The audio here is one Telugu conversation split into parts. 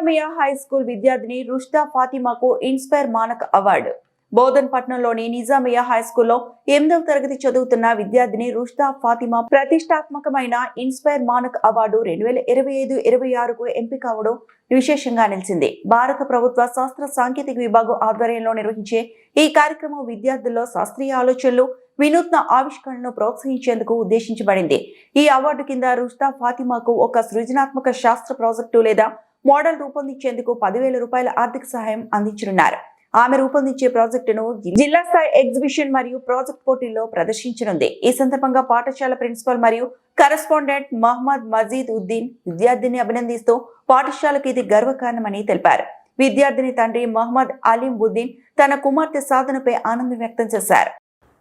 నిజామియా హై స్కూల్ విద్యార్థిని రుష్దా ఫాతిమాకు ఇన్స్పైర్ మానక్ అవార్డు. బోధన్పట్నంలోని నిజామియా హై స్కూల్లో 8వ తరగతి చదువుతున్న విద్యార్థిని రుష్దా ఫాతిమా ప్రతిష్టాత్మకమైన ఇన్స్పైర్ మానక్ అవార్డు 2025-26కు ఎంపిక అవడం విశేషంగా నిలిచింది. భారత ప్రభుత్వ శాస్త్ర సాంకేతిక విభాగం ఆధ్వర్యంలో నిర్వహించే ఈ కార్యక్రమం విద్యార్థుల్లో శాస్త్రీయ ఆలోచనలు, వినూత్న ఆవిష్కరణను ప్రోత్సహించేందుకు ఉద్దేశించబడింది. ఈ అవార్డు కింద రుష్దా ఫాతిమాకు ఒక సృజనాత్మక శాస్త్ర ప్రాజెక్టు లేదా మోడల్ రూపొందించేందుకు 10,000 రూపాయల ఆర్థిక సహాయం అందించనున్నారు. ఆమె రూపొందించే ప్రాజెక్టును జిల్లా స్థాయి ఎగ్జిబిషన్ మరియు ప్రాజెక్ట్ పోటీల్లో ప్రదర్శించనుంది. ఈ సందర్భంగా పాఠశాల ప్రిన్సిపల్ మరియు కరెస్పాండెంట్ మహమ్మద్ మజీద్ ఉద్దీన్ విద్యార్థిని అభినందిస్తూ పాఠశాలకు ఇది గర్వకారణమని తెలిపారు. విద్యార్థిని తండ్రి మహమ్మద్ అలీం ఉద్దీన్ తన కుమార్తె సాధనపై ఆనందం వ్యక్తం చేశారు.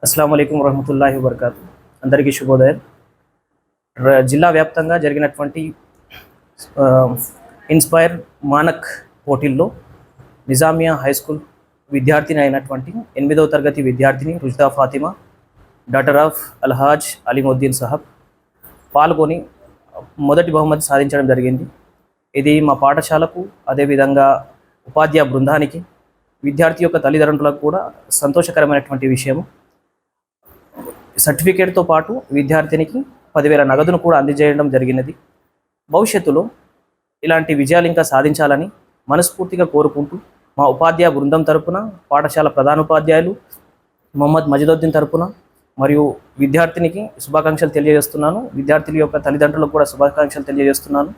అస్సలాము అలైకుం వరహమతుల్లాహి వబరకాతుహు. అందరికీ శుభోదయం. జిల్లా వ్యాప్తంగా జరిగినటువంటి ఇన్స్పైర్ మానక్ పోటీల్లో నిజామియా హై స్కూల్ విద్యార్థిని అయినటువంటి 8వ తరగతి విద్యార్థిని రుష్దా ఫాతిమా, డాటర్ ఆఫ్ అల్హాజ్ అలీముద్దీన్ సాహబ్ పాల్గొని మొదటి బహుమతి సాధించడం జరిగింది. ఇది మా పాఠశాలకు, అదేవిధంగా ఉపాధ్యాయ బృందానికి, విద్యార్థి యొక్క తల్లిదండ్రులకు కూడా సంతోషకరమైనటువంటి విషయము. సర్టిఫికేట్తో పాటు విద్యార్థినికి 10,000 నగదును కూడా అందజేయడం జరిగినది. భవిష్యత్తులో ఇలాంటి విజయాలు ఇంకా సాధించాలని మనస్ఫూర్తిగా కోరుకుంటూ మా ఉపాధ్యాయ బృందం తరపున, పాఠశాల ప్రధానోపాధ్యాయులు మొహమ్మద్ మజిదుద్దీన్ తరపున మరియు విద్యార్థినికి శుభాకాంక్షలు తెలియజేస్తున్నాను. విద్యార్థుల యొక్క తల్లిదండ్రులకు కూడా శుభాకాంక్షలు తెలియజేస్తున్నాను.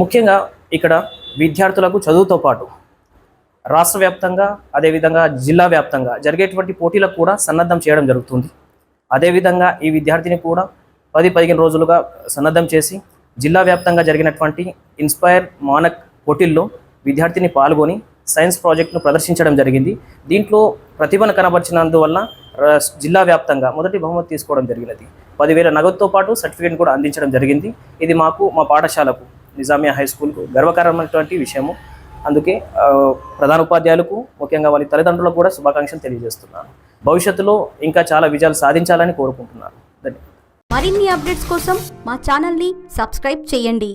ముఖ్యంగా ఇక్కడ విద్యార్థులకు చదువుతో పాటు రాష్ట్ర వ్యాప్తంగా, అదేవిధంగా జిల్లా వ్యాప్తంగా జరిగేటువంటి పోటీలకు కూడా సన్నద్ధం చేయడం జరుగుతుంది. అదేవిధంగా ఈ విద్యార్థిని కూడా 10-15 రోజులుగా సన్నద్ధం చేసి జిల్లా వ్యాప్తంగా జరిగినటువంటి ఇన్స్పైర్ మానక్ పోటీల్లో విద్యార్థిని పాల్గొని సైన్స్ ప్రాజెక్టును ప్రదర్శించడం జరిగింది. దీంట్లో ప్రతిభను కనబర్చినందువల్ల జిల్లా వ్యాప్తంగా మొదటి బహుమతి తీసుకోవడం జరిగినది. 10,000 నగదుతో పాటు సర్టిఫికేట్ కూడా అందించడం జరిగింది. ఇది మాకు, మా పాఠశాలకు, నిజామియా హై స్కూల్కు గర్వకారణమైనటువంటి విషయము. అందుకే ప్రధాన ఉపాధ్యాయులకు, ముఖ్యంగా వాళ్ళ తల్లిదండ్రులకు కూడా శుభాకాంక్షలు తెలియజేస్తున్నాను. భవిష్యత్తులో ఇంకా చాలా విజయాలు సాధించాలని కోరుకుంటున్నాను. ధన్యవాదాలు. మరిన్ని అప్డేట్స్ కోసం మా ఛానల్ని సబ్స్క్రైబ్ చేయండి.